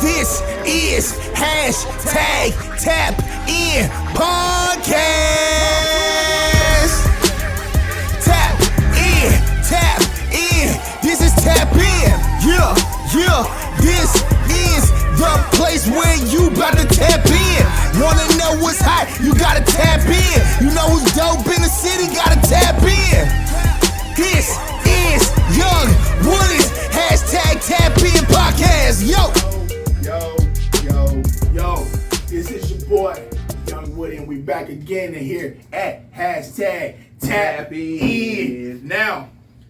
This is hashtag Tap In Podcast. Tap in. This is Tap In. Yeah. This is the place where you about to tap in. Wanna know what's hot? You gotta tap in. You know who's dope in the city? Gotta tap in. This is Young Woody's hashtag Tap In Podcast. Yo. This is your boy, Young Woody, and we back again in here at hashtag Tap In. Now,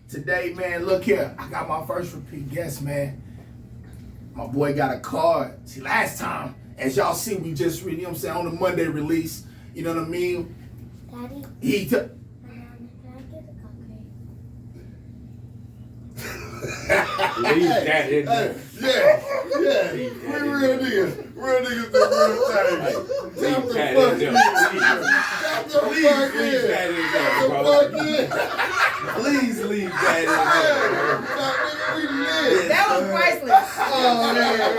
today, man, look here. I got my first repeat guest, man. My boy got a card. See, last time, as y'all see, we just, you know what I'm saying, on the Monday release, you know what I mean? Daddy, He took. can I get a cupcake? Leave that in there. Yeah. We real niggas. Real niggas do real things. Tap the fuck in. Tap the fuck in. Please leave that in there. That was priceless. Oh man.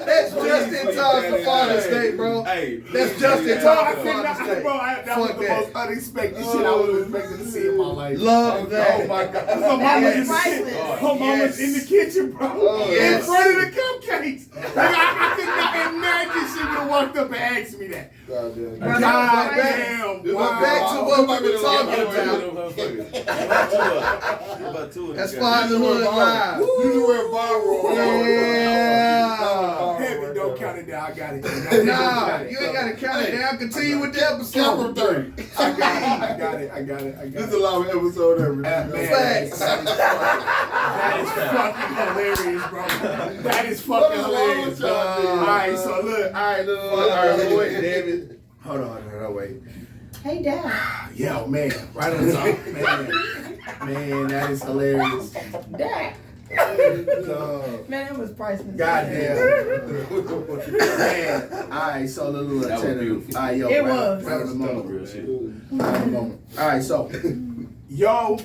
That's just in time for Father's Day, bro. Hey, That's just in time for Father's Day. Bro, that was the most unexpected shit I was expecting to see in my life. Love that. Oh my God. That was priceless. Her mama's in the kitchen, bro. yes. In front of the cupcakes. Like, I could not imagine she would have walked up and asked me that. Goddamn. God damn. Back to what we were talking about. That's Fatherhood Live. You knew where viral. Yeah. Heavy, don't count it down. I got it. Nah, you ain't gotta count it down. Continue with the episode. I got it. This is the longest episode ever. Man, Facts. that is fucking hilarious, bro. That is fucking hilarious, bro. Alright, so look. Wait, David. Hold on, wait. Hey, Dad. Yo, man, right on top, man, that is hilarious. Dad. No. Man, that was priceless. Goddamn. Man, alright, so look. That was beautiful. Alright, yo, It right was. on the moment. Real shit. Right on the moment. Alright, so yo.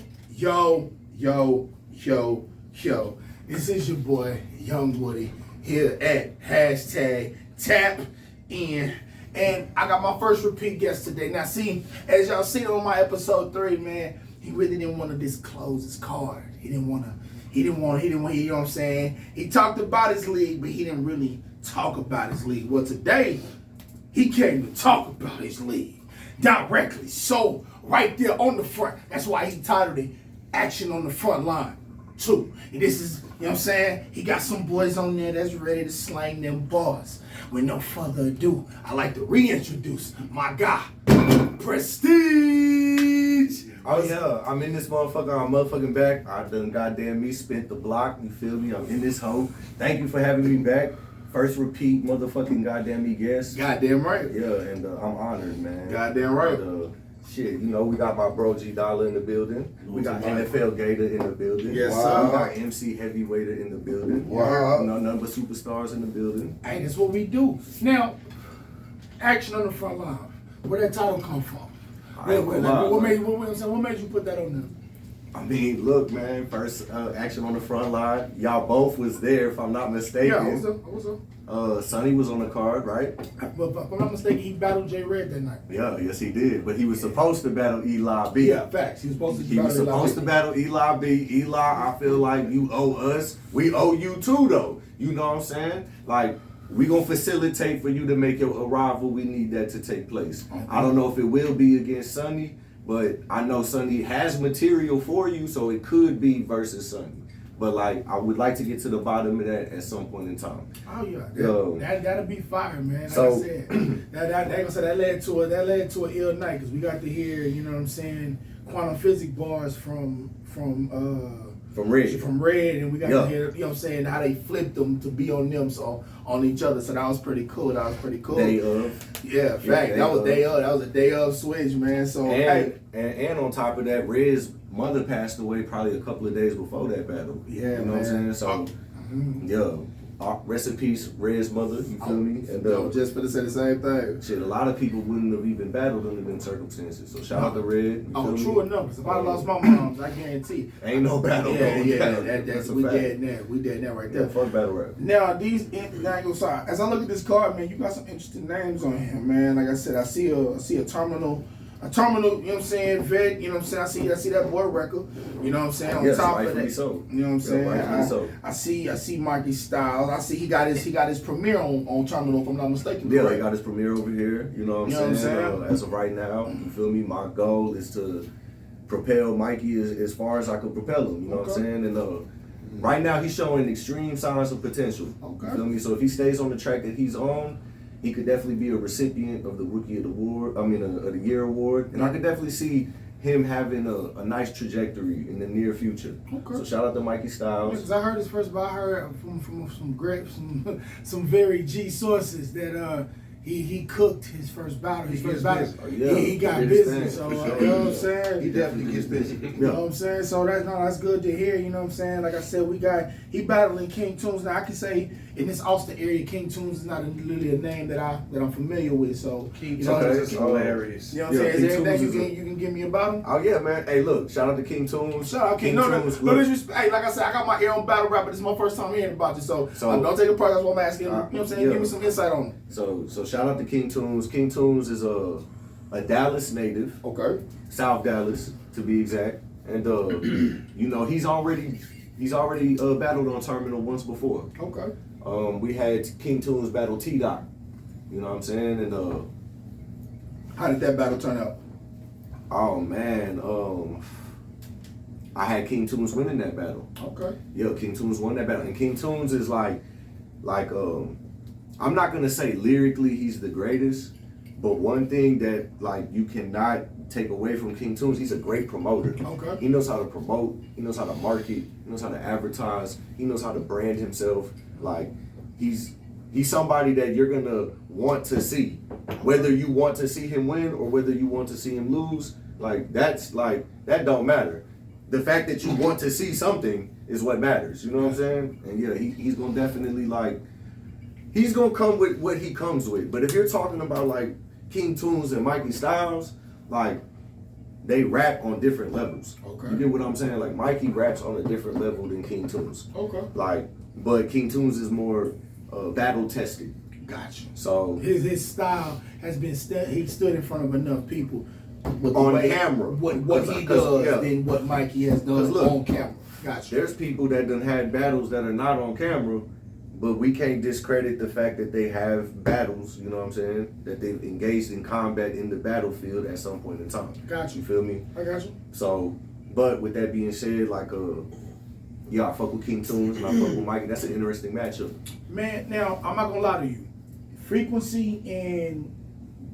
This is your boy, Young Woody, here at hashtag Tap In. And I got my first repeat guest today. Now, see, as y'all see on my episode 3, man, he really didn't want to disclose his card. He didn't want, you know what I'm saying? He talked about his league, but he didn't really talk about his league. Well, today, he came to talk about his league directly. So, right there on the front. That's why he titled it Action on the Front Line, too. And this is, you know what I'm saying? He got some boys on there that's ready to slang them bars. With no further ado, I'd like to reintroduce my guy, Prestige. Oh yeah, I'm in this motherfucker. I'm motherfucking back. I done goddamn me spent the block. You feel me? I'm in this hoe. Thank you for having me back. First repeat motherfucking goddamn me guest. Goddamn right. Yeah, and I'm honored, man. Goddamn right. But, shit, you know, we got my bro G Dollar in the building. We got NFL Gator in the building. Yes, We sir. got MC Heavyweighter in the building. Wow. You know, nothing but superstars in the building. Hey, that's what we do. Now, Action on the Front Line. Where that title come from? What made you put that on there? I mean, look, man. First action on the front line. Y'all both was there, if I'm not mistaken. Yeah, what's up? Sonny was on the card, right? But if I'm not mistaken, he battled J Red that night. Yeah, yes he did. But he was supposed to battle Eli B. Yeah, facts. He was supposed to battle Eli B. Eli, I feel like you owe us. We owe you too, though. You know what I'm saying? Like, we gonna facilitate for you to make your arrival. We need that to take place. Okay. I don't know if it will be against Sonny, but I know Sonny has material for you, so it could be versus Sonny. But like, I would like to get to the bottom of that at some point in time. Oh yeah, Yo. that'll be fire, man. Like So- I said, that led to an ill night because we got to hear, you know what I'm saying, quantum physics bars from Red. From Red, and we got Yeah. to hear, you know what I'm saying, how they flipped them to be on them, so on each other. So that was pretty cool. Day of. Yeah, fact. That was a day of switch, man. So And on top of that, Red's mother passed away probably a couple of days before that battle. Yeah, you know man. what I'm saying? So, yeah. rest in peace, Red's mother. You feel me? And No, just for to say the same thing. shit, a lot of people wouldn't have even battled under them circumstances. So shout out to Red. You Oh, feel true me? enough. If I lost my moms, I guarantee. Ain't no battle. Yeah, going yeah, down. that's a we fact. dead now. We dead now right Yeah, there. fuck battle rap. Now as I look at this card, man, you got some interesting names on here, man. Like I said, I see a terminal, you know what I'm saying, vet, you know what I'm saying. I see that boy record, you know what I'm saying. On Yes, top of rightfully that, so. you know what I'm saying. rightfully so. I see Mikey Styles. I see he got his premiere on Terminal, if I'm not mistaken. Yeah, correct? he got his premiere over here. You know what I'm saying? As of right now, you feel me? My goal is to propel Mikey as far as I could propel him. You know what I'm Okay. saying? And right now, he's showing extreme signs of potential. Okay. You feel me? So if he stays on the track that he's on, he could definitely be a recipient of the Rookie of the Year award, and I could definitely see him having a nice trajectory in the near future. Okay. So shout out to Mikey Styles. Because I heard his first, but I heard from some very G sources that he cooked his first battle. His He first gets battle, busy. Oh, yeah. he got He did his busy. thing, So for sure. you know what I'm saying. He definitely gets busy. You know what I'm saying? So that's good to hear, you know what I'm saying? Like I said, he battling King Tunes. Now I can say in this Austin area, King Tunes is not really a name that I'm familiar with. So King you know, Tunes is hilarious. you know what I'm Yeah, saying? Is King there anything Tunes is you can give me about him? Oh yeah, man. Hey, look, shout out to King Tunes. Shout out King. No disrespect. Hey, like I said, I got my ear on battle rap, but this is my first time hearing about you. So don't take it personal. That's what I'm asking. You know what I'm saying? yeah. Give me some insight on it. So shout out to King Tunes. King Tunes is a Dallas native, Okay. South Dallas to be exact, and you know he's already battled on Terminal once before. Okay. We had King Tunes battle T-Doc. You know what I'm saying? And How did that battle turn out? oh man, I had King Tunes winning that battle. Okay. Yeah, King Tunes won that battle, and King Tunes is like I'm not gonna say lyrically he's the greatest, but one thing that like you cannot take away from King Tunes, he's a great promoter. Okay. He knows how to promote, he knows how to market, he knows how to advertise, he knows how to brand himself. Like he's somebody that you're gonna want to see, whether you want to see him win or whether you want to see him lose. That don't matter. The fact that you want to see something is what matters. You know what I'm saying? And yeah, he's gonna definitely he's gonna come with what he comes with. But if you're talking about like King Tunes and Mikey Styles, like they rap on different levels. Okay. You get what I'm saying? Like Mikey raps on a different level than King Tunes. Okay. But King Tunes is more battle tested. Gotcha. So His style has been he stood in front of enough people with On the way, camera. What he 'Cause, does yeah. than what Mikey has done 'Cause look, on camera. Gotcha. there's people that done had battles that are not on camera, but we can't discredit the fact that they have battles, you know what I'm saying? That they've engaged in combat in the battlefield at some point in time. Got you. You feel me? I got you. So, but with that being said, yeah, I fuck with King Tunes and I fuck with Mikey. That's an interesting matchup. Man, now I'm not gonna lie to you. Frequency and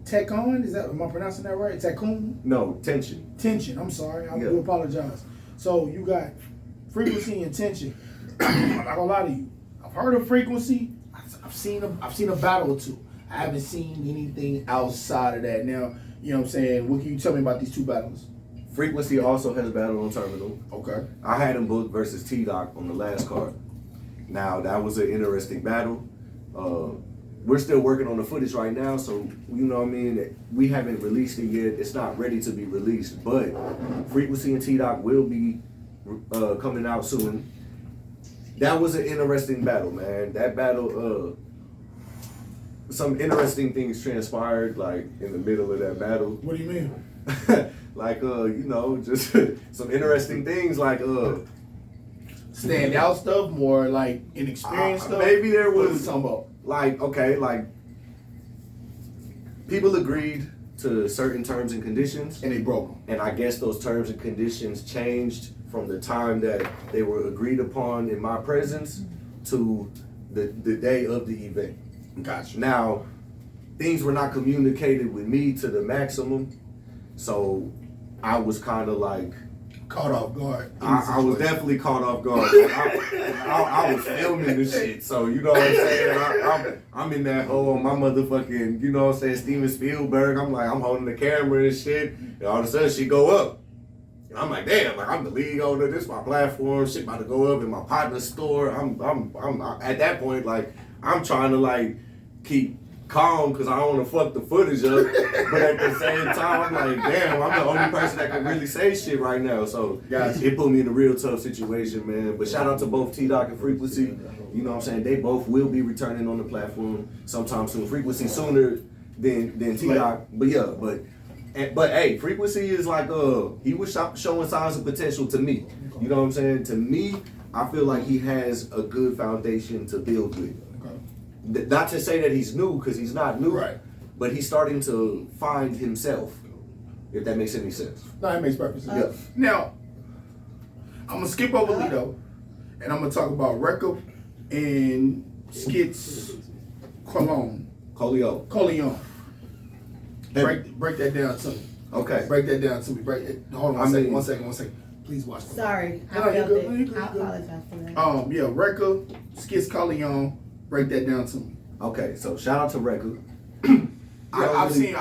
Tekon, am I pronouncing that right? Tekun? No, tension. Tension. I'm sorry. I Yeah. do apologize. So you got frequency and tension. I'm not gonna lie to you. I've heard of frequency. I've seen a battle or two. I haven't seen anything outside of that. Now, you know what I'm saying? What can you tell me about these two battles? Frequency also has battle on Terminal. Okay. I had him booked versus T-Doc on the last card. Now, that was an interesting battle. We're still working on the footage right now, so you know what I mean? We haven't released it yet. It's not ready to be released, but Frequency and T-Doc will be coming out soon. That was an interesting battle, man. That battle, some interesting things transpired, like, in the middle of that battle. What do you mean? Just some interesting things, Stand out stuff, more like inexperienced stuff. maybe there What are we was talking about? People agreed to certain terms and conditions, And they broke them. and I guess those terms and conditions changed from the time that they were agreed upon in my presence to the day of the event. Gotcha. Now, things were not communicated with me to the maximum, so I was kind of like, Caught off guard. I was definitely caught off guard. I was filming this shit, so you know what I'm saying? I'm in that hole on my motherfucking, you know what I'm saying, Steven Spielberg. I'm holding the camera and shit, and all of a sudden she go up. And I'm like, damn, like I'm the league owner. This is my platform. Shit about to go up in my partner's store. I'm at that point, like I'm trying to like keep calm because I don't want to fuck the footage up. But at the same time, I'm like, damn, I'm the only person that can really say shit right now. So it put me in a real tough situation, man. But shout out to both T-Doc and Frequency. You know what I'm saying? They both will be returning on the platform sometime soon. Frequency sooner than T-Doc. But yeah, but hey, Frequency is like he was showing signs of potential to me. You know what I'm saying? To me, I feel like he has a good foundation to build with. Okay. Not to say that he's new, because he's not new, Right. but he's starting to find himself. If that makes any sense. No, it makes perfect sense. Yeah. Now, I'm gonna skip over Lido, and I'm gonna talk about Record and Skits Cologne. Coleon. Break that down to me. Okay. Break that down to me. Hold on one second. Please watch this. Sorry, I No, felt you're good. it. You're good. I apologize for that. Yeah, Record, Skits Cologne. Break that down to me. Okay, so shout out to Record. I've seen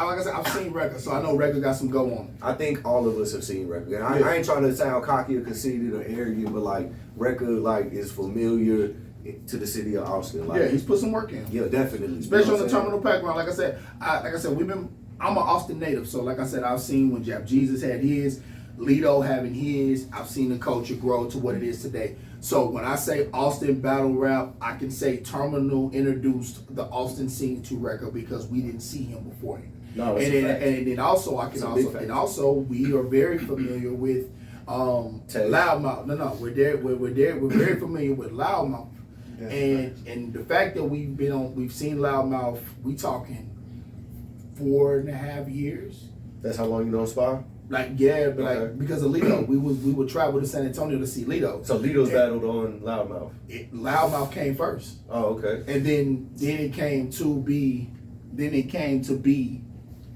Record, so I know Record got some go on it. I think all of us have seen Record. And I ain't trying to sound cocky or conceited or arrogant, but like Record like is familiar to the city of Austin. Like, Yeah, he's put some work in. yeah, definitely. Especially You know on the what I'm Terminal Battlegrounds. Like I said, I'm an Austin native, so like I said, I've seen when Jap Jesus had his, Lido having his. I've seen the culture grow to what it is today. So when I say Austin battle rap, I can say Terminal introduced the Austin scene to Record because we didn't see him before him. No, it's and a then fact. and then also I can It's a also big fact. and also we are very familiar with Loudmouth. We're very familiar with Loudmouth. And the fact that we've seen Loudmouth, we talking 4.5 years. That's how long you know Spy? Like but Okay. because of Lido, we would travel to San Antonio to see Lido. So Lido's And battled on Loudmouth. Loudmouth came first, Oh, okay. and then it came to be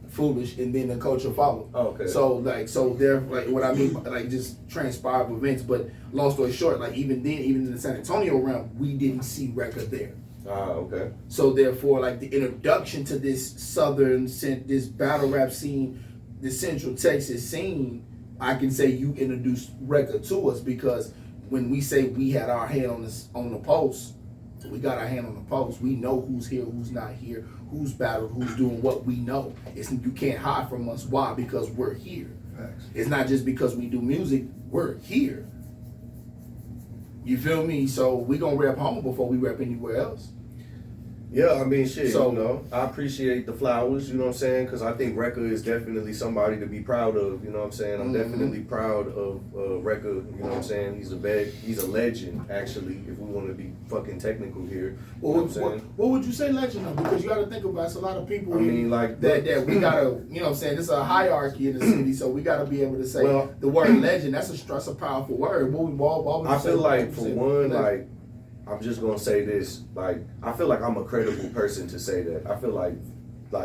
Foolish, and then the culture followed. Oh, okay. So they're like what I mean by like just transpired events. But long story short, like even in the San Antonio realm, we didn't see Record there. Ah, okay. So therefore, like the introduction to this this battle rap scene, the Central Texas scene, I can say you introduced Record to us because when we say we had our hand on the pulse, we got our hand on the pulse. We know who's here, who's not here, who's battled, who's doing what we know. You can't hide from us. Why? Because we're here. Facts. It's not just because we do music. We're here. You feel me? So we gonna rep home before we rep anywhere else. Yeah, I mean, shit, So- you know, I appreciate the flowers, you know what I'm saying? Because I think Record is definitely somebody to be proud of, you know what I'm saying? I'm definitely proud of Record, you know what I'm saying? He's a legend, actually, if we want to be fucking technical here. You know what I'm saying? What would you say legend of? Because you got to think about it's a lot of people I mean, like, that we got to, you know what I'm saying? It's a hierarchy in the city, so we got to be able to say Well- the word legend. That's a powerful word. What would you I say? feel like, What for would you say one, legend? like, I'm just gonna say this, like, I feel like I'm a credible person to say that. I feel like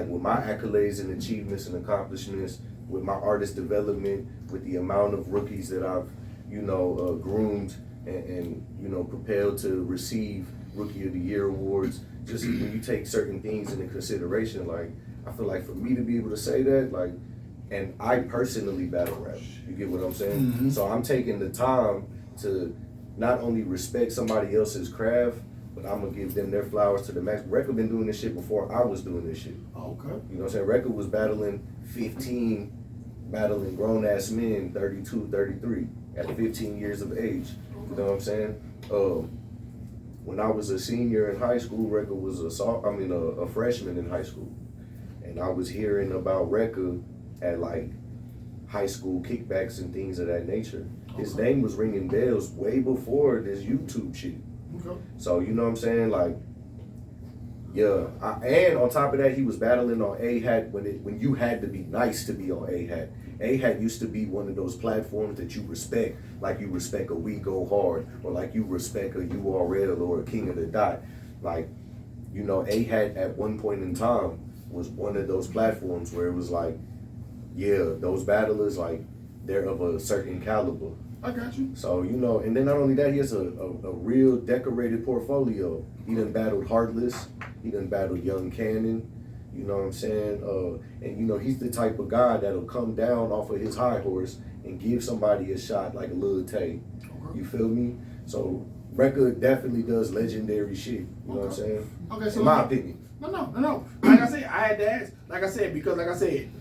with my accolades and achievements and accomplishments, with my artist development, with the amount of rookies that I've, you know, groomed and, you know, propelled to receive Rookie of the Year awards, just when you take certain things into consideration, like, I feel like for me to be able to say that, like, and I personally battle rap, you get what I'm saying? Mm-hmm. So I'm taking the time to not only respect somebody else's craft, but I'm gonna give them their flowers to the max. Record been doing this shit before I was doing this shit. Okay. You know what I'm saying? Record was battling grown ass men, 32, 33, at 15 years of age. You know what I'm saying? When I was a senior in high school, Record was a freshman in high school. And I was hearing about Record at like high school kickbacks and things of that nature. His name was ringing bells way before this YouTube shit. Okay. So, you know what I'm saying? Like, yeah. And on top of that, he was battling on A-Hat when you had to be nice to be on A-Hat. A-Hat used to be one of those platforms that you respect, like you respect a We Go Hard, or like you respect a URL or a King of the Dot. Like, you know, A-Hat at one point in time was one of those platforms where it was like, yeah, those battlers, like, they're of a certain caliber. I got you. So, you know, and then not only that, he has a real decorated portfolio. He done battled Heartless. He done battled Young Cannon. You know what I'm saying? And, you know, he's the type of guy that'll come down off of his high horse and give somebody a shot like a Lil Tay. You feel me? So record definitely does legendary shit. You know what I'm saying? Okay, so in my opinion. No. Like I said, I had to ask. Like I said, because like I said,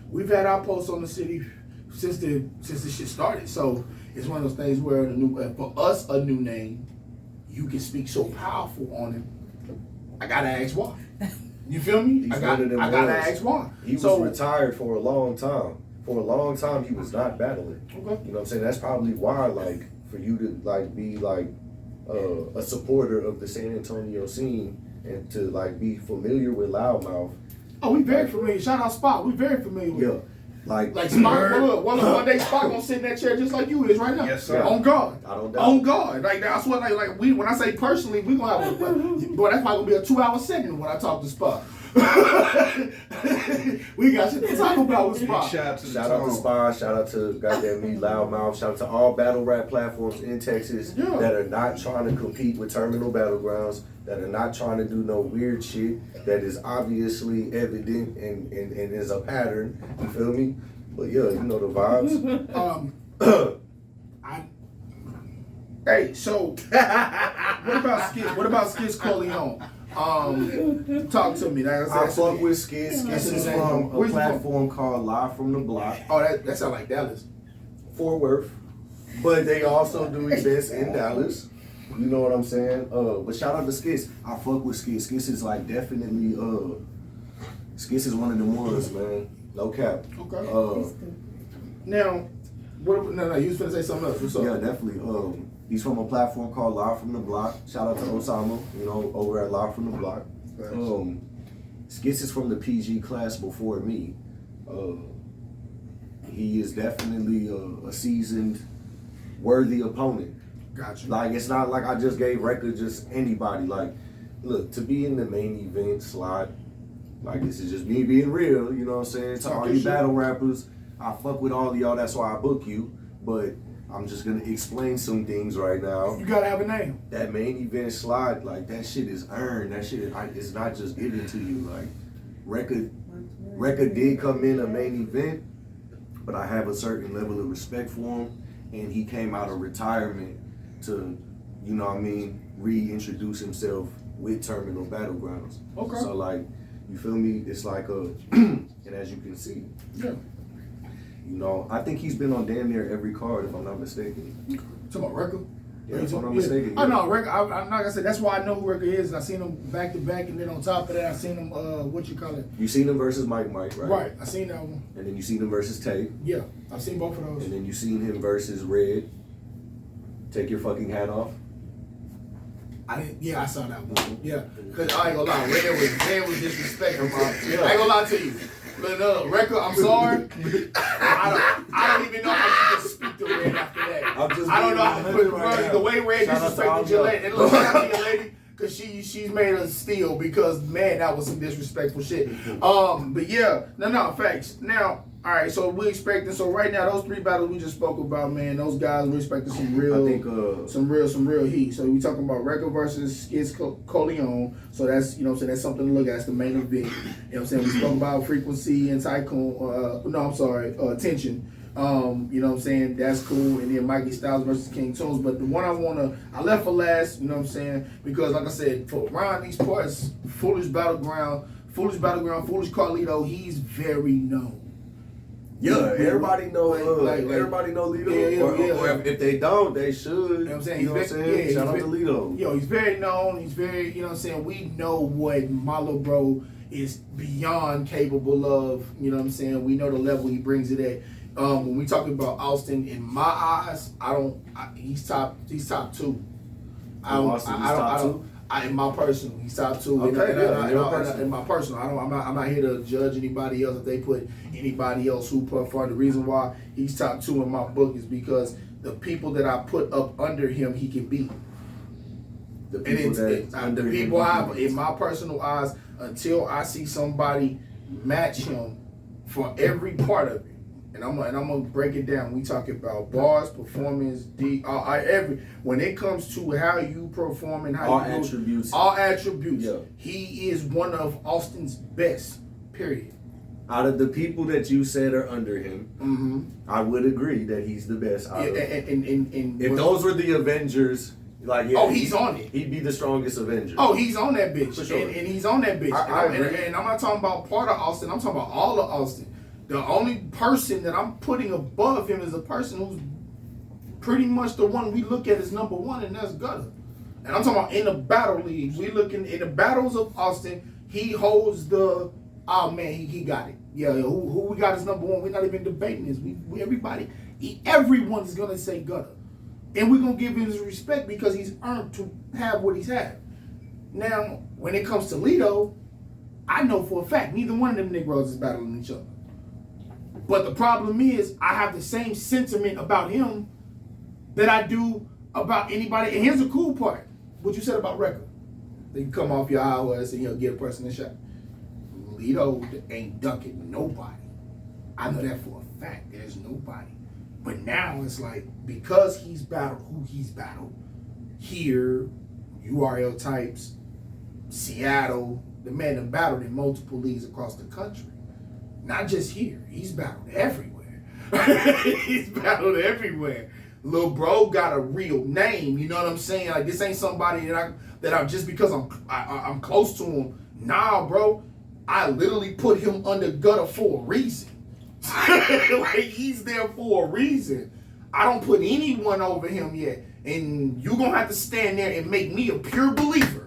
we've had our posts on the city since the shit started. So it's one of those things where for us a new name, you can speak so powerful on it. I gotta ask why. You feel me? I gotta ask why. He was retired for a long time. For a long time, he was not battling. Okay. You know what I'm saying? That's probably why, like, for you to like be like a supporter of the San Antonio scene and to like be familiar with Loudmouth. Oh, we very familiar. Shout out Spot. We very familiar with him. Like Spot, one day Spot gonna sit in that chair just like you is right now. Yes, sir. On guard. I don't doubt. On guard. Like that's what like we when I say personally, we gonna have boy, that's probably gonna be a 2-hour segment when I talk to Spot. We got shit to talk about with Spot. Shout out to Spot, shout out to goddamn me, Loudmouth, shout out to all battle rap platforms in Texas that are not trying to compete with Terminal Battlegrounds, that are not trying to do no weird shit that is obviously evident and is a pattern. You feel me? But yeah, you know the vibes. Hey, so what about Skits Corleone? Talk to me. Like I fuck with Skits. Skits is from a platform called Live from the Block. Oh, that sound like Dallas. Fort Worth. But they also do events in Dallas. You know what I'm saying? But shout out to Skits. I fuck with Skits. Skits is like definitely Skits is one of them ones, man. No cap. Okay. Now, no, you was finna say something else. What's up? Yeah, definitely. He's from a platform called Live from the Block. Shout out to Osama, you know, over at Live from the Block. Skits is from the PG class before me. He is definitely a seasoned, worthy opponent. Gotcha. Like, it's not like I just gave record just anybody. Like, look, to be in the main event slot, like, this is just me being real, you know what I'm saying? To all you battle rappers, I fuck with all of y'all, that's why I book you. But I'm just gonna explain some things right now. You gotta have a name. That main event slot, like, that shit is earned. That shit is not just given to you. Like, record did come in a main event, but I have a certain level of respect for him, and he came out of retirement to, you know what I mean, reintroduce himself with Terminal Battlegrounds. Okay. So, like, you feel me? It's like and as you can see, you know, I think he's been on damn near every card, if I'm not mistaken. Talking about record? Yeah, if I'm not mistaken. Oh no, record. I'm not gonna say that's why I know who record is. I seen him back to back, and then on top of that, I seen him. What you call it? You seen him versus Mike, right? Right. I seen that one. And then you seen him versus Tate. Yeah, I've seen both of those. And then you seen him versus Red. Take your fucking hat off. I saw that one. Yeah, cause I ain't gonna lie, Red was disrespectful. I ain't gonna lie to you. But no, record, I'm sorry. I don't even know how you can speak to Red after that. I don't know how to put right the way Red disrespected your lady. And look, shout out to your lady, cause she's made us steal because man, that was some disrespectful shit. But yeah, no, facts. Now, all right, so we expecting. So right now, those 3 battles we just spoke about, man, those guys we expecting some real, I think, some real heat. So we talking about Record versus Skits Corleone. So that's, you know what I'm saying, that's something to look at. That's the main event. You know what I'm saying? We spoke about Frequency and Tycoon. Tension. You know what I'm saying? That's cool. And then Mikey Styles versus King Tunes. But the one I left for last. You know what I'm saying? Because like I said, for around these parts, Foolish Battleground, Foolish Carlito, he's very known. Yeah, everybody know everybody know Lito. Or if they don't, they should. You know what I'm saying? You know what I'm saying? Shout out to Lito. Yo, he's very known. He's very, you know what I'm saying? We know what Malo Bro is beyond capable of. You know what I'm saying? We know the level he brings it at. When we talking about Austin, in my eyes, he's top 2. In my personal, he's top 2. Okay, in my personal, I'm not here to judge anybody else if they put anybody else who performed. The reason why he's top 2 in my book is because the people that I put up under him, he can beat. The people in my personal eyes, until I see somebody match him for every part of it. And I'm gonna break it down. We talking about bars, performance, when it comes to how you perform and how all attributes. Yeah. He is one of Austin's best. Period. out of the people that you said are under him, I would agree that he's the best. Out of if those were the Avengers, like he's on it. He'd be the strongest Avenger. Oh, he's on that bitch. For sure. And he's on that bitch. I agree. And I'm not talking about part of Austin. I'm talking about all of Austin. The only person that I'm putting above him is a person who's pretty much the one we look at as number one, and that's Gutter. And I'm talking about in the battle league. We looking in the battles of Austin. He holds the. Oh man, he got it. Yeah, who we got as number one? We're not even debating this. Everyone is gonna say Gutter, and we're gonna give him his respect because he's earned to have what he's had. Now, when it comes to Lito, I know for a fact neither one of them Negroes is battling each other. But the problem is, I have the same sentiment about him that I do about anybody. And here's the cool part: what you said about Wrecker. They can come off your hours and give a person a shot. Lito ain't ducking nobody. I know that for a fact. There's nobody. But now it's like, because he's battled who he's battled, here, URL types, Seattle, the man that battled in multiple leagues across the country. Not just here. He's battled everywhere. He's battled everywhere. Lil bro got a real name. You know what I'm saying? Like, this ain't somebody that I'm just because I'm close to him. Nah, bro. I literally put him under Gutter for a reason. Like, he's there for a reason. I don't put anyone over him yet. And you're going to have to stand there and make me a pure believer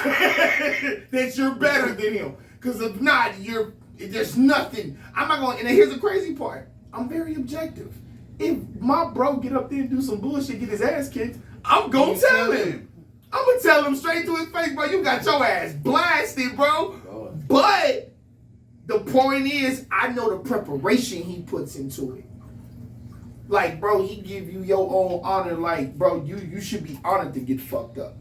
that you're better than him. Because if not, there's nothing. I'm not going to, and here's the crazy part. I'm very objective. If my bro get up there and do some bullshit, get his ass kicked, I'm going to tell him. I'm going to tell him straight to his face, bro, you got your ass blasted, bro. But the point is, I know the preparation he puts into it. Like, bro, he give you your own honor. Like, bro, you should be honored to get fucked up.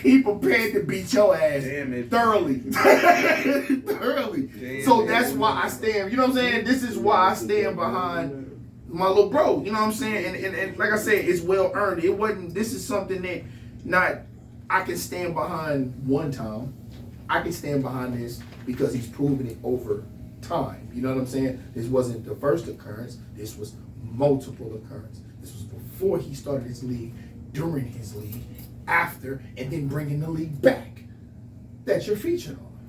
He prepared to beat your ass thoroughly. Thoroughly. So that's why I stand, you know what I'm saying? This is why I stand behind my little bro. You know what I'm saying? And like I said, it's well earned. It wasn't, this is something that I can stand behind one time. I can stand behind this because he's proven it over time. You know what I'm saying? This wasn't the first occurrence. This was multiple occurrence. This was before he started his league, during his league, after, and then bringing the league back. That you're featured on.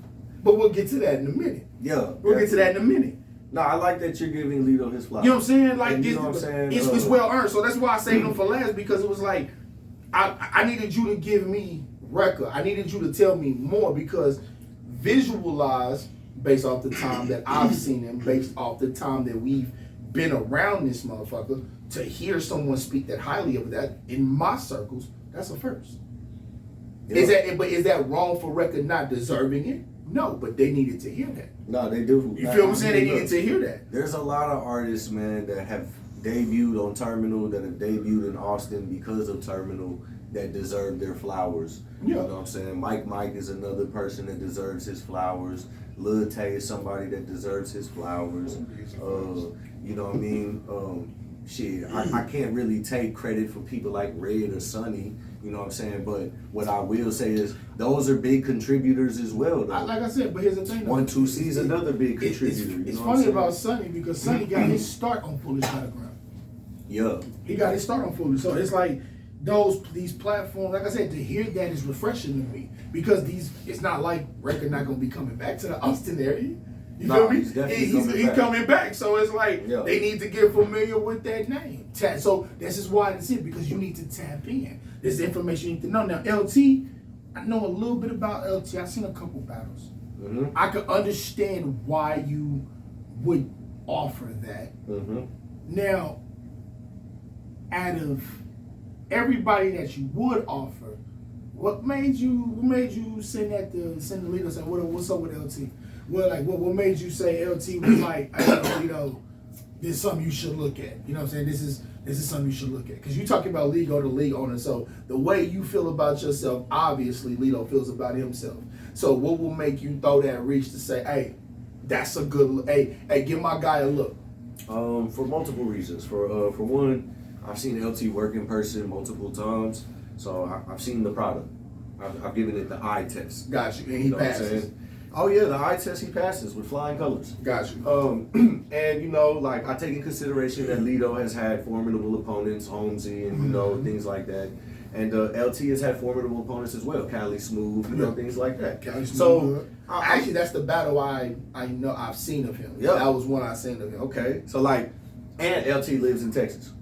But we'll get to that in a minute. Yeah. We'll get to that in a minute. No, I like that you're giving Lito his flowers. You know what I'm saying? Like, you know what I'm saying? It's well earned. So that's why I saved him for last, because it was like, I needed you to give me record. I needed you to tell me more, because visualize based off the time that I've seen him, based off the time that we've been around this motherfucker, to hear someone speak that highly of that in my circles, that's a first. Yeah. Is that wrong for record not deserving it? No, but they needed to hear that. No, they do. You feel what I'm saying? They needed to hear that. There's a lot of artists, man, that have debuted on Terminal, that have debuted in Austin because of Terminal, that deserve their flowers. Yeah. You know what I'm saying? Mike is another person that deserves his flowers. Lil Tay is somebody that deserves his flowers. You know what I mean? Shit, I can't really take credit for people like Red or Sonny, you know what I'm saying? But what I will say is those are big contributors as well, though. Like I said, but here's the thing. 1-2C's another big contributor. It's funny about Sonny, because Sonny got his start on Foolish Battleground. Yeah. He got his start on Foolish. So it's like these platforms, like I said, to hear that is refreshing to me, because it's not like record not gonna be coming back to the Austin area. You feel me? He's coming back. So it's like they need to get familiar with that name. So this is why it's it, because you need to tap in. This information you need to know. Now LT, I know a little bit about LT. I've seen a couple battles. Mm-hmm. I can understand why you would offer that. Mm-hmm. Now, out of everybody that you would offer, what made you send the leader and say, what's up with LT? Well, like, what made you say LT was like, you know, this is something you should look at. You know what I'm saying? This is something you should look at. Because you talking about Lito, the league owner. So the way you feel about yourself, obviously Lito feels about himself. So what will make you throw that reach to say, hey, that's a good, hey, give my guy a look? For multiple reasons. For one, I've seen LT work in person multiple times. So I've seen the product. I've given it the eye test. Got you. And he passes. Oh yeah, the eye test he passes with flying colors. Got you. And you know, like I take in consideration that Lito has had formidable opponents, Holmesy, and you know things like that. And LT has had formidable opponents as well, Cali Smooth, you know, things like that. Cali Smooth. So Actually, that's the battle I know I've seen of him. Yeah. That was one I seen of him. okay, so like, and LT lives in Texas.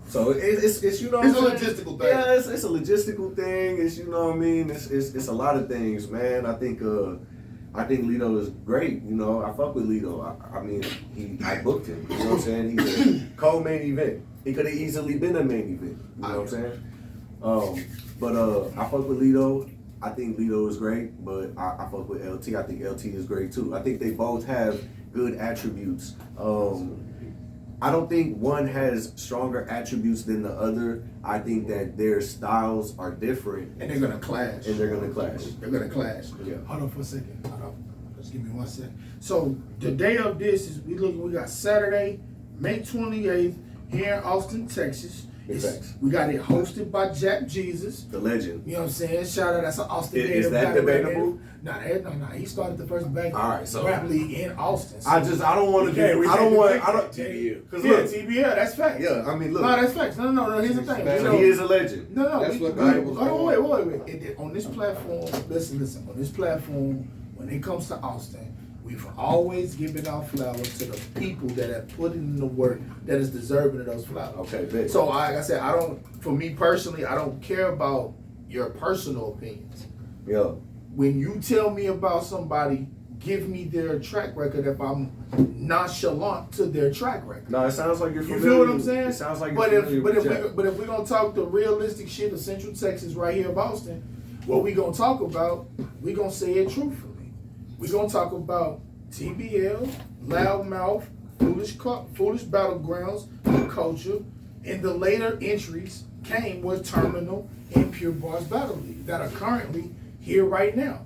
So it's you know It's a what I'm saying? logistical thing. Yeah, it's a logistical thing. It's you know what I mean. It's a lot of things, man. I think Lito is great. You know, I fuck with Lito. I mean, I booked him. You know what I'm saying? He's a co-main event. He could have easily been a main event. You know what I'm saying? But I fuck with Lito. I think Lito is great, but I fuck with LT. I think LT is great too. I think they both have good attributes. I don't think one has stronger attributes than the other. I think that their styles are different. And they're gonna clash. They're gonna clash. They're gonna clash. Yeah. Hold on for a second. Hold on. Just give me 1 second. So the day of this is we got Saturday, May 28th here in Austin, Texas. Facts. We got it hosted by Jack Jesus. The legend. You know what I'm saying? Shout out, that's an Austin Is native that battle rap debatable? native. No, he started the first back All right, so- rap league in Austin. So I don't want to TBL, because look, TBL, that's facts. yeah, I mean look, No, that's facts. No, here's the thing. So You so know, he is a legend. No, That's we, what we, valuable hold on, for. wait. On this platform, listen. On this platform, when it comes to Austin, we've always given our flowers to the people that have put in the work that is deserving of those flowers. Okay, bet. So, like I said, for me personally, I don't care about your personal opinions. Yeah. When you tell me about somebody, give me their track record if I'm nonchalant to their track record. No, it sounds like you're You familiar. feel what I'm saying? It sounds like but you're if familiar with Jack. but if we're gonna talk the realistic shit of Central Texas right here in Boston, what we gonna talk about, we gonna say it truthfully. We gonna talk about TBL, Loudmouth, Foolish Battlegrounds, the culture, and the later entries came with Terminal and Pure Bars Battle League that are currently here right now.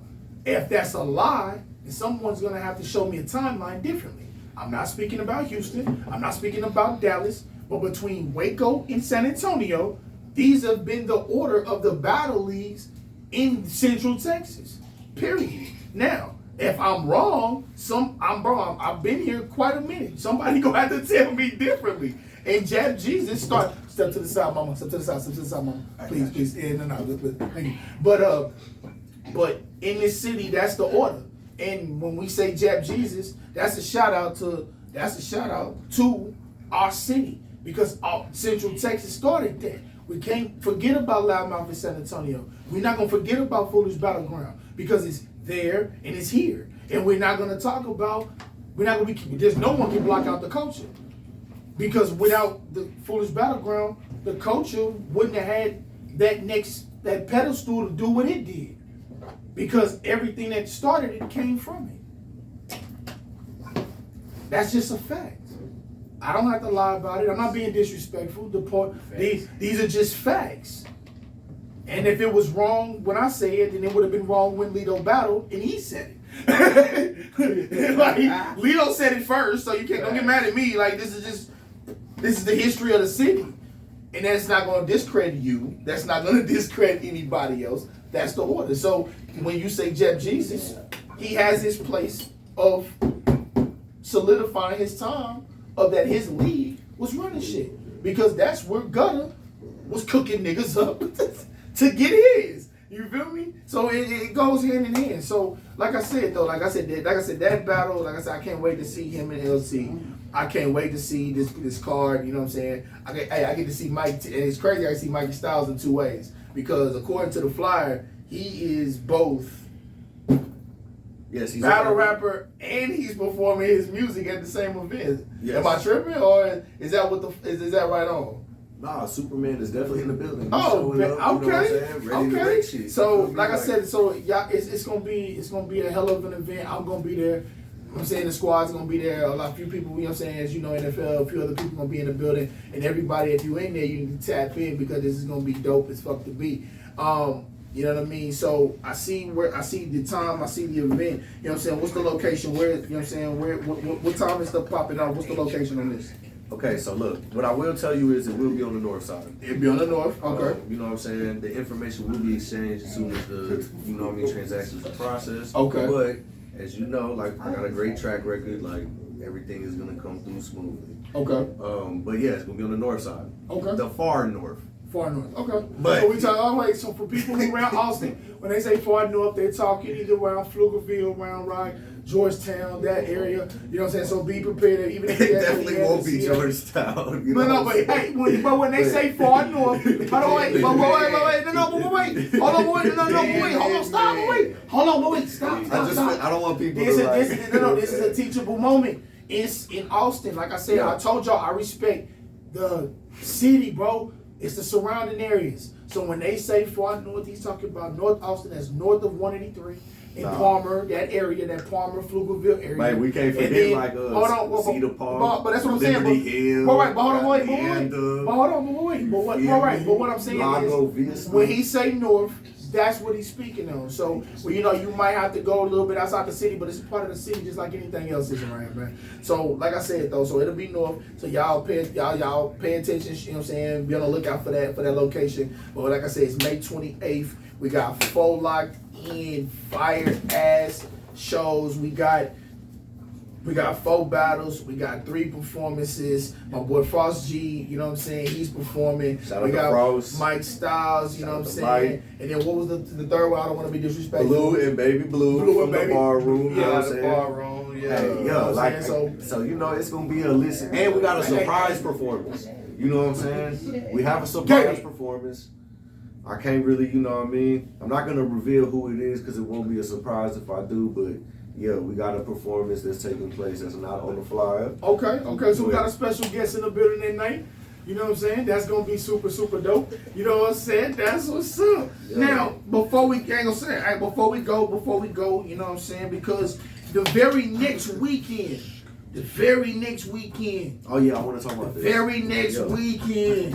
If that's a lie, then someone's gonna have to show me a timeline differently. I'm not speaking about Houston, I'm not speaking about Dallas, but between Waco and San Antonio, these have been the order of the battle leagues in Central Texas. Period. Now, if I'm wrong, I'm wrong. I've been here quite a minute. Somebody gonna have to tell me differently. And Jab Jesus step to the side, mama. Step to the side, mama. Please. Yeah, no, thank you. But in this city, that's the order. And when we say Jab Jesus, that's a shout out to our city because Central Texas started that. We can't forget about Loudmouth in San Antonio. We're not gonna forget about Foolish Battleground because it's there and it's here. And we're not gonna there's no one can block out the culture. Because without the Foolish Battleground, the culture wouldn't have had that pedestal to do what it did. Because everything that started it came from it. That's just a fact. I don't have to lie about it. I'm not being disrespectful. These are just facts. And if it was wrong when I say it, then it would have been wrong when Lito battled and he said it. Like Lito said it first, so don't get mad at me. Like this is the history of the city. And that's not gonna discredit you. That's not gonna discredit anybody else. That's the order. So when you say Jeb Jesus, he has his place of solidifying his time of that his league was running shit. Because that's where Gutter was cooking niggas up to get his. You feel me? So it goes hand in hand. So like I said that battle, I can't wait to see him in LC. I can't wait to see this card, you know what I'm saying? I get to see Mike, and it's crazy I see Mikey Styles in two ways. Because according to the flyer, he is both Yes, he's battle rapper and he's performing his music at the same event. Yes. Am I tripping or is that is that right on? Nah, Superman is definitely in the building. He's Oh, showing up, you know what I'm okay, saying? Ready to break shit. So, You feel me? like I said, so yeah, it's gonna be a hell of an event. I'm gonna be there. I'm saying the squad's gonna be there. A few people, you know what I'm saying, as you know, NFL, a few other people gonna be in the building, and everybody, if you in there, you need to tap in because this is gonna be dope as fuck to be. You know what I mean? So I see the time, I see the event. You know what I'm saying? What's the location? Where? You know what I'm saying? What time is stuff popping out? What's the location on this? Okay, so look, what I will tell you is it will be on the north side. It'll be on the north. Okay. You know what I'm saying? The information will be exchanged as soon as the, you know what I mean, transactions are processed. Okay. But as you know, like I got a great track record. Like everything is gonna come through smoothly. Okay. But yeah, it's gonna be on the north side. Okay. The far north. Far north. Okay. But- so we talk. Oh wait. So for people who around Austin, when they say far north, they're talking either around Pflugerville, around Georgetown, that area. You know what I'm saying? So be prepared. Even if It that's definitely what we won't had to be see. Georgetown. You No, know no, what I'm but saying? hey, but when they say far north, hold on, wait, no, wait, hold on, wait, hold on, stop, hold on, wait, stop. I don't want people This to like. is a teachable moment. It's in Austin. Like I said, Yeah. I told y'all I respect the city, bro. It's the surrounding areas. So when they say far north, he's talking about North Austin, that's north of 183. In Palmer, that area, that Palmer, Pflugerville area. Like we can't forget then, like Cedar Park, but that's what I'm saying. Liberty Hill, But hold on, wait, Leander, but what I'm saying Lago is, Vista. when he say north, that's what he's speaking on. So, well, you know, you might have to go a little bit outside the city, but it's part of the city just like anything else is around, man. So, like I said though, so it'll be north. So y'all pay attention. You know what I'm saying? Be on the lookout for that location. But like I said, it's May 28th. We got 4 locked in fire ass shows. We got 4 battles. We got 3 performances. My boy Frost G, you know what I'm saying? He's performing. Shout out we to got Frost. Mike Styles, you know what I'm Shout saying? out to Mike. And then what was the third one? I don't want to be disrespectful. Blue and Baby Blue from the bar room. You know what I'm the saying? bar room. Yeah, Hey, you know yeah, what like I'm saying? so you know it's gonna be a listen, and we got a surprise performance. You know what I'm saying? We have a surprise performance. I can't really, you know what I mean? I'm not gonna reveal who it is because it won't be a surprise if I do, but yeah, we got a performance that's taking place that's not on the flyer. Okay, so we got a special guest in the building that night. You know what I'm saying? That's gonna be super, super dope. You know what I'm saying? That's what's up. Yeah. Now, before we go, you know what I'm saying? Because the very next weekend. Oh yeah, I want to talk about this. Very next weekend.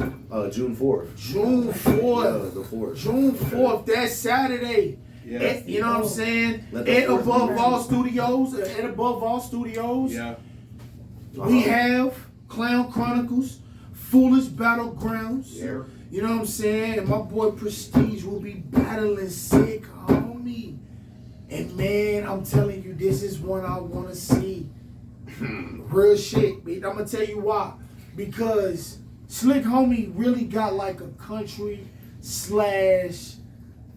June 4th. June 4th. Yeah, the 4th. June 4th, that's Saturday. Yes. You know what I'm saying? Let the At fourth Above be All Studios. Yeah. We have Clown Chronicles, Foolish Battlegrounds. Yeah. You know what I'm saying? And my boy Prestige will be battling Sick Homie. And man, I'm telling you, this is one I want to see. Real shit. I'm going to tell you why. Because Slick Homie really got like a country /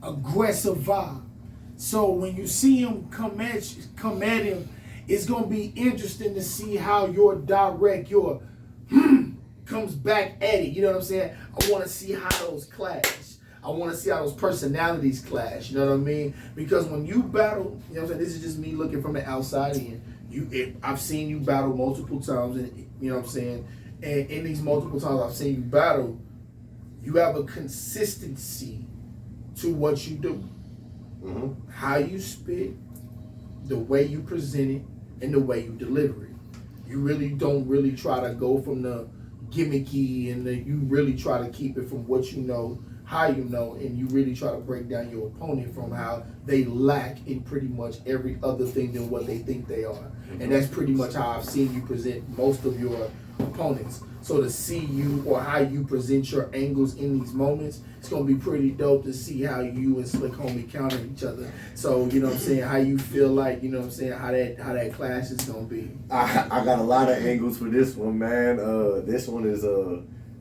aggressive vibe. So when you see him come at him, it's gonna be interesting to see how your comes back at it. You know what I'm saying? I want to see how those clash. I want to see how those personalities clash. You know what I mean? Because when you battle, you know what I'm saying. This is just me looking from the outside in. I've seen you battle multiple times, and you know what I'm saying. And in these multiple times I've seen you battle, you have a consistency to what you do. Mm-hmm. How you spit, the way you present it, and the way you deliver it. You really don't try to go from the gimmicky, and you really try to keep it from what you know, how you know, and you really try to break down your opponent from how they lack in pretty much every other thing than what they think they are. Mm-hmm. And that's pretty much how I've seen you present most of your opponents. So to see you or how you present your angles in these moments, it's gonna be pretty dope to see how you and Slick Homie counter each other. So you know what I'm saying, how you feel like, you know what I'm saying, how that clash is gonna be. I got a lot of angles for this one, man. This one is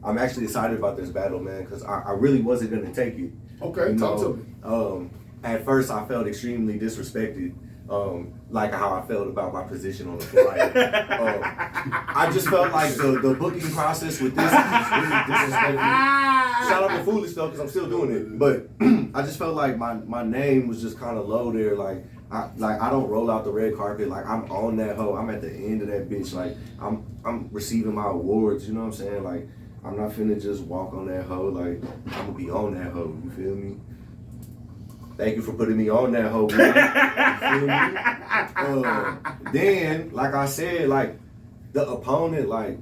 I'm actually excited about this battle, man, because I really wasn't gonna take it. Okay, talk to me. At first I felt extremely disrespected. Like how I felt about my position on the flyer. I just felt like the booking process with this is really disrespectful. Shout out to Foolish though, because I'm still doing it. But I just felt like my name was just kind of low there. Like I don't roll out the red carpet. Like I'm on that hoe. I'm at the end of that bitch. Like I'm receiving my awards. You know what I'm saying? Like I'm not finna just walk on that hoe. Like I'm gonna be on that hoe. You feel me? Thank you for putting me on that hoe. Then, like I said, like the opponent, like,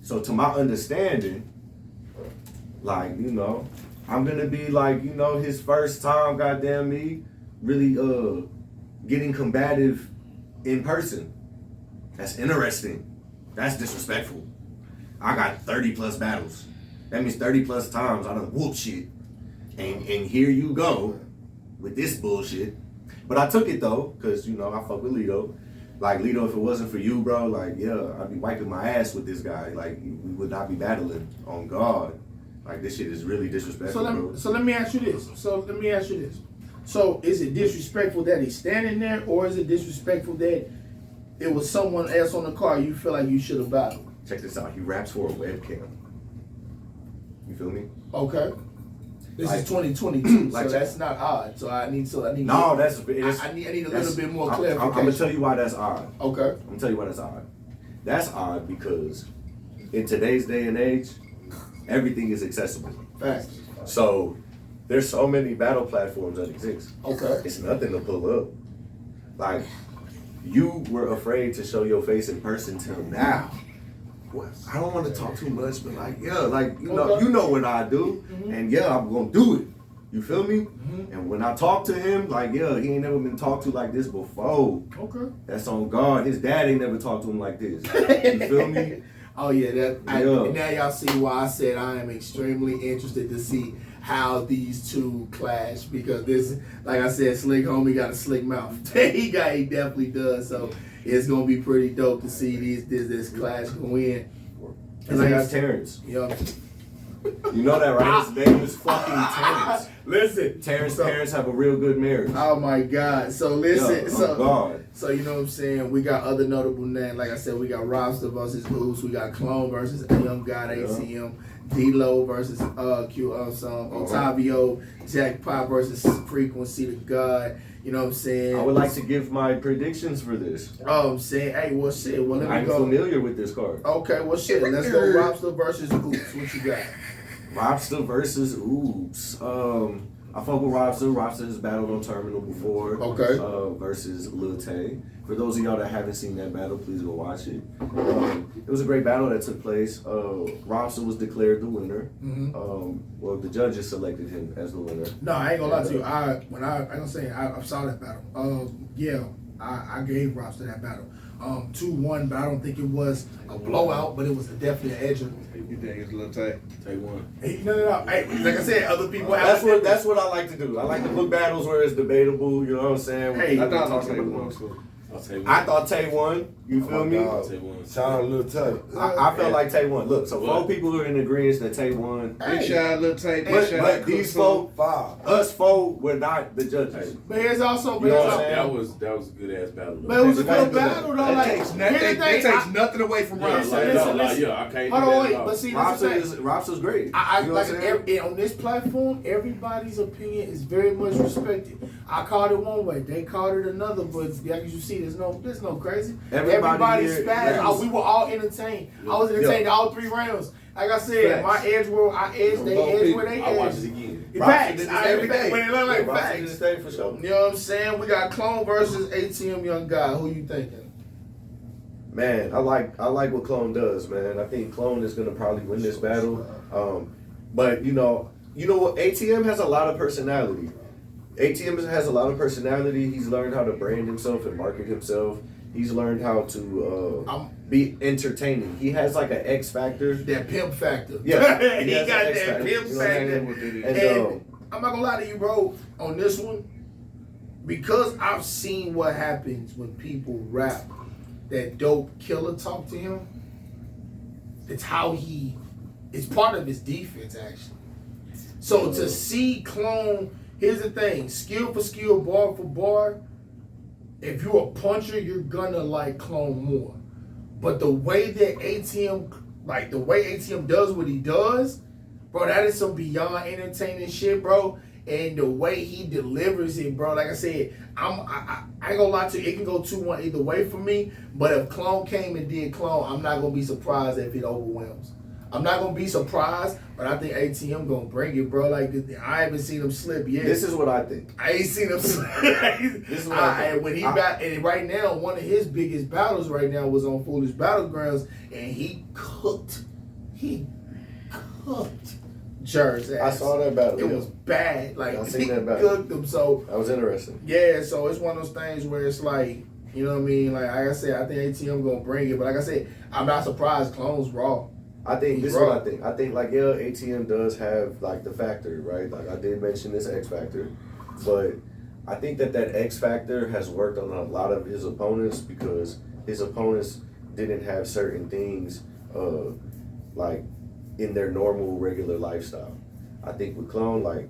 so to my understanding, like, you know, I'm gonna be like, you know, his first time, goddamn me, really getting combative in person. That's interesting. That's disrespectful. I got 30 plus battles. That means 30 plus times I done whoop shit. And here you go with this bullshit. But I took it though, cause you know I fuck with Lito. Like Lito, if it wasn't for you, bro, like yeah, I'd be wiping my ass with this guy. Like we would not be battling on God. Like this shit is really disrespectful, bro. So let me ask you this. So is it disrespectful that he's standing there, or is it disrespectful that it was someone else on the car you feel like you should have battled? Check this out. He raps for a webcam. You feel me? Okay. This Like- is 2022, like- so that's not odd. So I need. No, that's I need a little bit more I'm clarification. gonna tell you why that's odd. Okay. I'm gonna tell you why that's odd. That's odd because in today's day and age, everything is accessible. Facts. So there's so many battle platforms that exist. Okay. It's nothing to pull up. Like you were afraid to show your face in person till now. Well, I don't want to talk too much, but like yeah, like Okay. you know what I do, and yeah, I'm gonna do it. You feel me? And when I talk to him, like yeah, he ain't never been talked to like this before. Okay. That's on God. His dad ain't never talked to him like this. You feel me? Oh yeah, Yeah. now y'all see why I said I am extremely interested to see how these two clash, because this, like I said, Slick Homie got a slick mouth. he definitely does. So it's gonna be pretty dope to see this clash go in. And I got Terrence. Yo, You know that, right? His name is fucking Terrence. listen, Terrence so- parents have a real good marriage. Oh my God! So listen, Yeah, so oh God. So you know what I'm saying? We got other notable names. Like I said, we got Robster versus Goose. We got Clone versus Young God ACM. D-Lo versus Otavio. Jack Pop versus Frequency the God. You know what I'm saying? I would like to give my predictions for this. Oh, I'm saying, hey, well, shit. Well, let me I'm go. familiar with this card. Okay, well, shit. Let's go Robster versus Oops. What you got? Robster versus Oops. I fuck with Robster. Robster has battled on Terminal before. Okay. Versus Lil Tay. For those of y'all that haven't seen that battle, please go watch it. It was a great battle that took place. Robster was declared the winner. Well, the judges selected him as the winner. No, I ain't gonna lie to you. I saw that battle. Yeah, I gave Robster that battle. 2-1, but I don't think it was a blowout, but it was definitely an edger. You think it's a little tight? Take one. Hey, no. Hey, like I said, other people have. That's what I like to do. I like to book battles where it's debatable. You know what I'm saying? Hey, I thought Talking Tay about- won. So. I thought Tay won. You feel me? Sound a little tight. I felt like Tay won. Look, so 4 people are in agreement that Tay won. Big shot, little tight. Big But, shot. but these 4, us 4 were not the judges. But here's also, You know what I'm saying? That was a good ass battle. but it was a good battle though. That Like, takes, here's the that thing, takes nothing away from Yeah, Robster. listen. I can't Hold do on, that wait. at all. But see, this is the thing. Robster's great. I You know like what I'm saying? on this platform, everybody's opinion is very much respected. I called it one way, they called it another, but as you see, there's no crazy. Everybody's here spazzed. knows. We were all entertained. I was entertained all 3 rounds. Like I said, Facts. my edge were I edged, they edged where they I watch it edged. again. Facts. did this I every day. when it look like Robster did facts. this thing for sure. You know what I'm saying? We got Clone versus ATM Young Guy. Who you thinking? Man, I like what Clone does, man. I think Clone is gonna probably win this battle. But you know what? ATM has a lot of personality. ATM has a lot of personality. He's learned how to brand himself and market himself. He's learned how to be entertaining. He has like an X factor. That pimp factor. Yeah, he has got an X that factor. pimp You know what I'm factor. saying? And And I'm not gonna lie to you, bro, on this one, because I've seen what happens when people rap that dope killer talk to him. It's it's part of his defense actually. So to see Clone, here's the thing, skill for skill, bar for bar, if you're a puncher, you're gonna like Clone more. But the way that ATM does what he does, bro, that is some beyond entertaining shit, bro. And the way he delivers it, bro, like I said, I ain't gonna lie to you, it can go 2-1 either way for me. But if Clone came and did Clone, I'm not gonna be surprised if it overwhelms. I'm not gonna be surprised, but I think ATM gonna bring it, bro. Like I haven't seen him slip yet. this is what I think. I ain't seen him slip. This is what I think. And when and right now, one of his biggest battles right now was on Foolish Battlegrounds, and he cooked. Jer's ass. I saw that battle. It yeah. was bad. Like I seen he that battle. cooked him. So That was interesting. yeah, so it's one of those things where it's like, you know what I mean? Like I said, I think ATM gonna bring it, but like I said, I'm not surprised. Clone's raw. I think He's this is raw. what I think. I think like yeah, ATM does have like the factor, right? Like I did mention this X factor, but I think that X factor has worked on a lot of his opponents because his opponents didn't have certain things like in their normal regular lifestyle. I think with Clone, like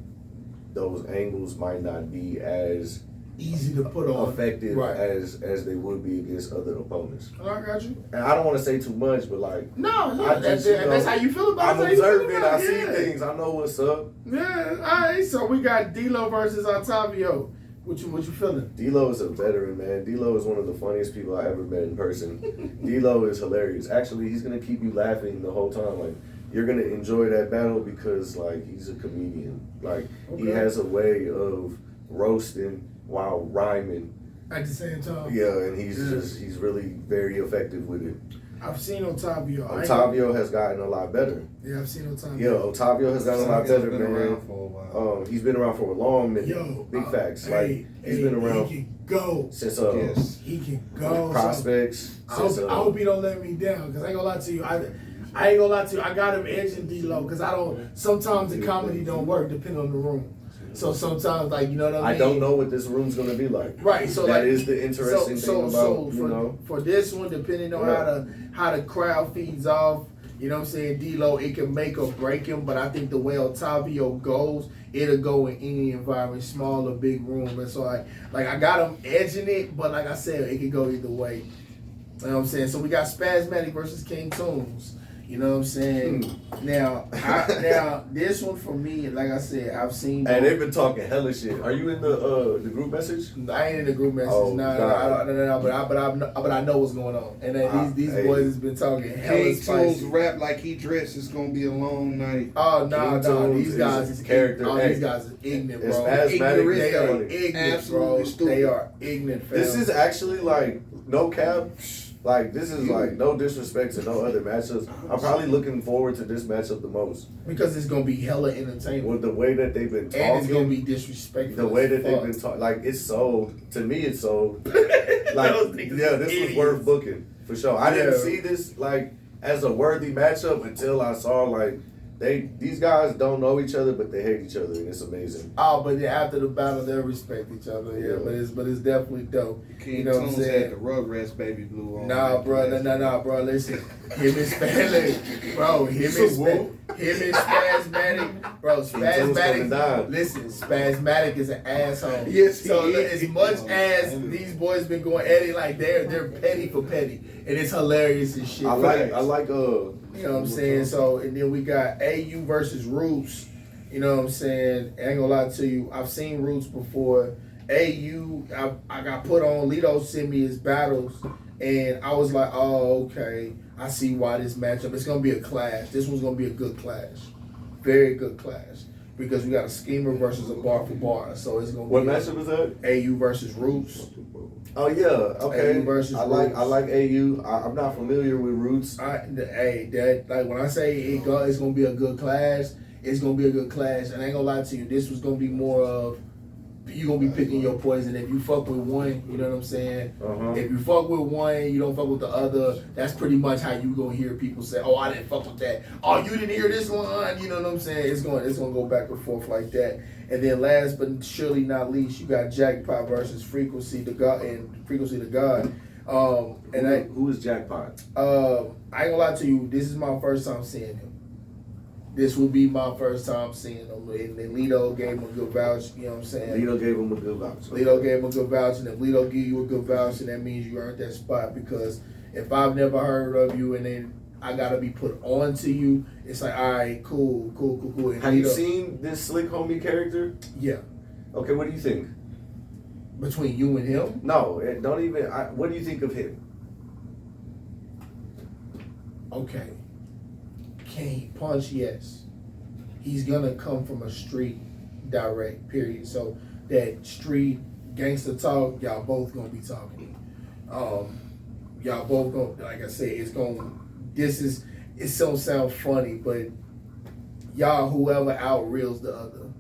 those angles might not be as Easy to put on. effective Right. as they would be against other opponents. Oh, I got you. And I don't want to say too much, but like No, yeah, I that's, just, you know, that's how you feel about I'm it. That's how you feel observant. about I it, see yeah. things. I know what's up. Yeah, all right. So we got D'Lo versus Octavio. What you feeling? D'Lo is a veteran, man. D'Lo is one of the funniest people I ever met in person. D'Lo is hilarious. Actually, he's gonna keep you laughing the whole time. Like you're gonna enjoy that battle because like he's a comedian. Like he Okay. has a way of roasting while rhyming. At the same time. Yeah, and he's Yeah. he's really very effective with it. I've seen Octavio. Otavio has gotten a lot better. Yeah, I've seen Octavio. Yeah, Otavio has gotten a lot better, been man. around for a while. He's been around for a long minute. Yo, Big facts. Hey, Like he's been around He can go. since Yes. He can go. prospects. I hope, Since, I hope he don't let me down, because I ain't gonna lie to you. I ain't gonna lie to you. I got him edging D-Lo, because I don't. Sometimes the comedy don't work depending on the room. So sometimes, like, you know what I mean. I don't know what this room's gonna be like. Right. So that like, is the interesting thing about for this one, depending on how the crowd feeds off, you know what I'm saying, D-Lo, it can make or break him. But I think the way Otavio goes, it'll go in any environment, small or big room. And so I got him edging it, but like I said, it can go either way. You know what I'm saying? So we got Spasmatic versus King Tunes. You know what I'm saying? Now this one for me, like I said, I've seen. And they've been talking hella shit. Are you in the group message? I ain't in the group message. Oh, No, but I know what's going on. And then these hey. boys has been talking hella King Tunes spicy. rap like he dressed. It's gonna be a long night. Oh King no, Tunes these guys is is character. Oh, Hey, these guys is ignorant, it's bro. Spasmatic. They are Funny. ignorant, Absolutely bro. stupid. They are ignorant. Fam. This is actually like no cap. Like this is like no disrespect to no other matchups. I'm probably looking forward to this matchup the most. because it's gonna be hella entertainment, With the way that they've been and it's gonna talking, be disrespectful. the way as that they've fuck. been talking, like it's sold. To me, it's sold. Like Those niggas yeah, is this idiots. was worth booking for sure. I didn't Yeah. see this like as a worthy matchup until I saw like these guys don't know each other, but they hate each other, and it's amazing. Oh, but then after the battle, they'll respect each other. Yeah, Yeah. but it's definitely dope. King You know what I'm Tunes saying? had the Rugrats baby blue on. Nah, bro, bro. Listen, him and Spasmatic, bro. Him and Spasmatic, bro. Tunes coming Spasmatic. down. Listen, Spasmatic is an asshole. Yes, he so look, is. as much as these boys been going at it, like they're petty for petty, and it's hilarious and shit. I like You know what I'm saying? So, and then we got AU versus Roots. You know what I'm saying? I ain't gonna lie to you. I've seen Roots before. AU, I got put on. Lito sent me his battles, and I was like, oh, okay. I see why this matchup. It's gonna be a clash. This one's gonna be a good clash. Very good clash. Because we got a schemer versus a bar for bar. So it's gonna What be matchup is that? AU versus Roots. Oh yeah, okay. AU versus I like Roots. AU. I'm not familiar with Roots. Like when I say it's gonna be a good clash, it's gonna be a good clash. And I ain't gonna lie to you, this was gonna be more of you gonna be picking your poison. If you fuck with one, you know what I'm saying? Uh-huh. If you fuck with one, you don't fuck with the other. That's pretty much how you gonna hear people say, "Oh, I didn't fuck with that. Oh, you didn't hear this one." You know what I'm saying? It's gonna go back and forth like that. And then last but surely not least, you got Jackpot versus Frequency the God and Frequency the God. Who is Jackpot? I ain't gonna lie to you. This is my first time seeing him. This will be my first time seeing him. And Lito gave him a good vouch. You know what I'm saying? Lito gave him a good vouch. Lito gave him a good vouch, and if Lito give you a good vouch, then that means you earned that spot. Because if I've never heard of you and then I gotta be put on to you, it's like, all right, cool. And Have you Lito- seen this Slick Homie character? Yeah. Okay, what do you think? Between you and him, No, don't even. What do you think of him? okay. Can he punch? Yes. He's gonna come from a street direct, period. So that street gangster talk, y'all both gonna be talking. Y'all both gonna, like I said, it's gonna sound funny, but y'all, whoever out reels the other,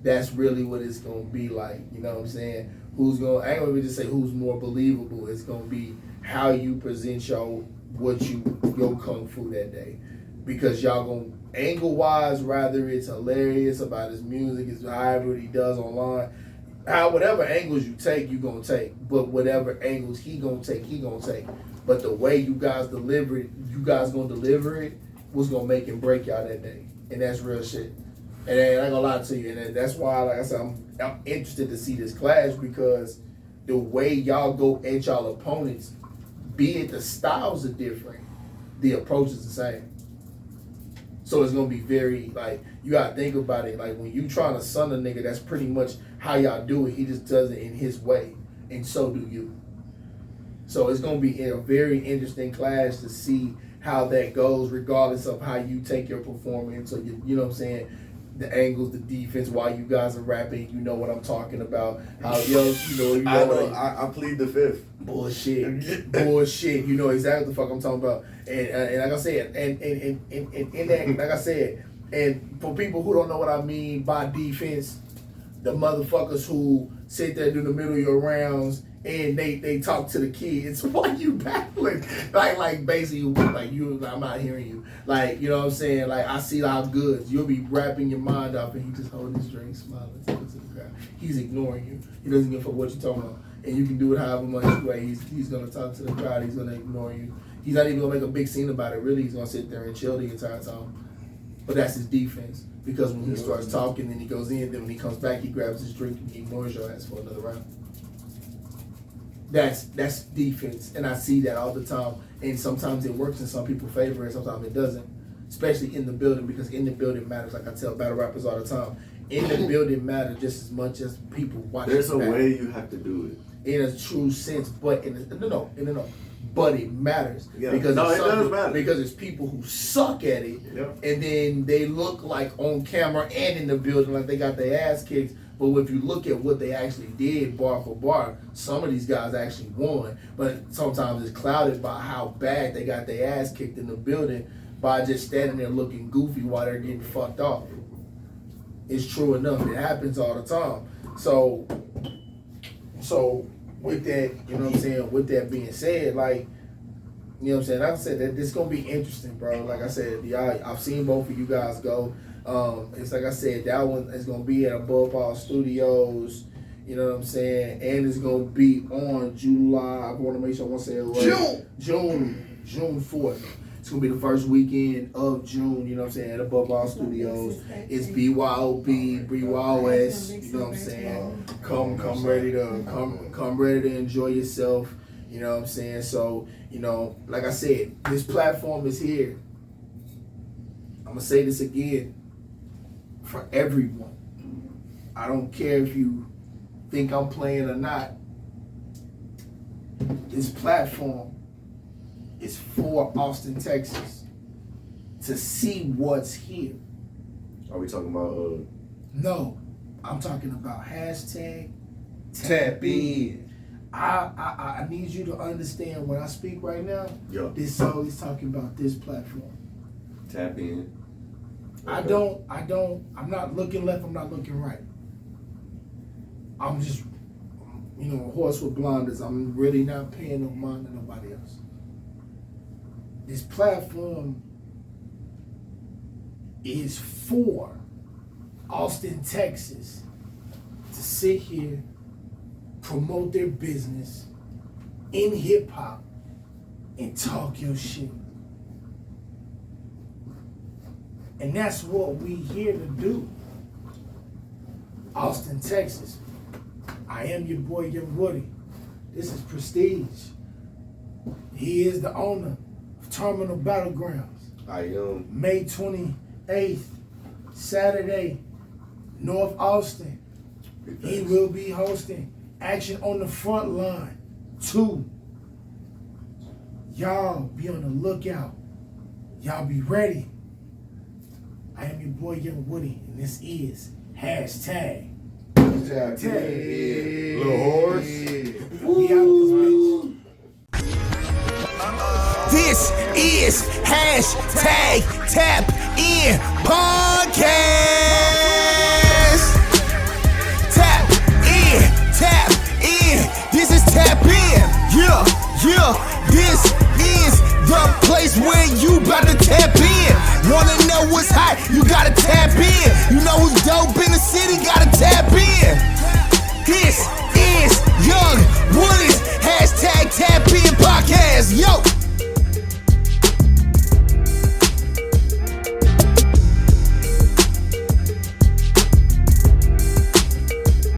that's really what it's gonna be like. You know what I'm saying? I ain't gonna even just say who's more believable. It's gonna be how you present your kung fu that day. Because y'all gonna angle wise, rather it's hilarious about his music, it's however he does online. whatever angles you take, you gonna take. But whatever angles he gonna take. But the way you guys deliver it, you guys gonna deliver it, was gonna make and break y'all that day. And that's real shit. And I ain't gonna lie to you. And that's why, like I said, I'm interested to see this clash, because the way y'all go at y'all opponents, be it the styles are different, the approach is the same. So it's gonna be very, like, you gotta think about it. Like, when you trying to son a nigga, that's pretty much how y'all do it. He just does it in his way, and so do you. So it's gonna be a very interesting clash to see how that goes, regardless of how you take your performance, or you know what I'm saying, the angles, the defense, while you guys are rapping. You know what I'm talking about. How I plead the fifth. Bullshit. You know exactly what the fuck I'm talking about. And like I said, and in that, like I said, and for people who don't know what I mean by defense, the motherfuckers who sit there, do the middle of your rounds, and they talk to the kids while you battling. Like basically, like I'm not hearing you. Like, you know what I'm saying? Like, I see how good. You'll be rapping your mind off, and he just holding his drink, smiling, talking to the crowd. He's ignoring you. He doesn't give a fuck what you're talking about. And you can do it however much way. He's gonna talk to the crowd. He's gonna ignore you. He's not even gonna make a big scene about it. Really, he's gonna sit there and chill the entire time. But that's his defense. Because when he starts talking, then he goes in. Then when he comes back, he grabs his drink and he ignores your ass for another round. That's defense, and I see that all the time. And sometimes it works in some people's favor, and sometimes it doesn't. Especially in the building, because in the building matters. Like I tell battle rappers all the time, in the building matters just as much as people watching. There's a way you have to do it in a true sense, but but it matters. Yeah. Because it does matter. Because it's people who suck at it, and then they look like on camera and in the building like they got their ass kicked. But if you look at what they actually did bar for bar, some of these guys actually won. But sometimes it's clouded by how bad they got their ass kicked in the building by just standing there looking goofy while they're getting fucked off. It's true enough. It happens all the time. So with that, you know what I'm saying, with that being said, like, you know what I'm saying, like I said, that this gonna be interesting, bro. Like I said, I've seen both of you guys go. It's like I said, that one is gonna be at Above All Studios, you know what I'm saying, and it's gonna be on July. I want to make sure I want to say it right. June 4th. It's gonna be the first weekend of June, you know what I'm saying, at Above All Studios. It's BYOB, BYOS, you know what I'm saying. Come ready to enjoy yourself, you know what I'm saying. So, you know, like I said, this platform is here. I'm gonna say this again, for everyone. I don't care if you think I'm playing or not. This platform is for Austin, Texas, to see what's here. Are we talking about No, I'm talking about hashtag Tap in. I need you to understand when I speak right now. This song is talking about this platform. tap in? Okay. I'm not looking left, I'm not looking right. I'm just, you know, a horse with blinders. I'm really not paying no mind to nobody else. This platform is for Austin, Texas, to sit here, promote their business in hip hop, and talk your shit. And that's what we here to do. Austin, Texas. I am your boy, Young Woody. This is Prestige. He is the owner of Terminal Battlegrounds. I am. May 28th, Saturday, North Austin. He will be hosting Action on the Front Line 2. Y'all be on the lookout. Y'all be ready. I am your boy, Young Woody, and this is hashtag Tap in. Little horse. We out this bitch. This is hashtag Tap In Podcast. Tap in. This is Tap In. Yeah. This is the place where you about to tap in. Wanna know what's hot? You gotta tap in. You know who's dope in the city? Gotta tap in.